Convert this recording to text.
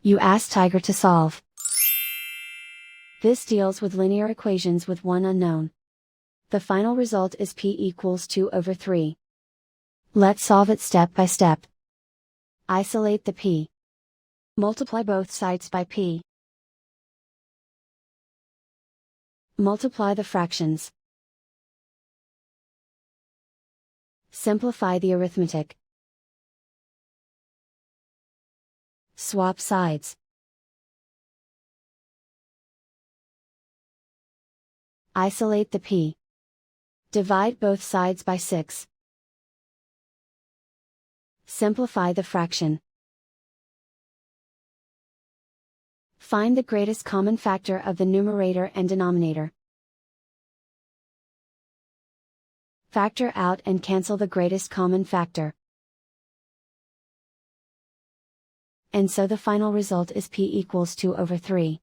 You ask Tiger to solve. This deals with linear equations with one unknown. The final result is p equals 2 over 3. Let's solve it step by step. Isolate the p. Multiply both sides by p. Multiply the fractions. Simplify the arithmetic. Swap sides. Isolate the p. Divide both sides by 6. Simplify the fraction. Find the greatest common factor of the numerator and denominator. Factor out and cancel the greatest common factor. And so the final result is p equals 2 over 3.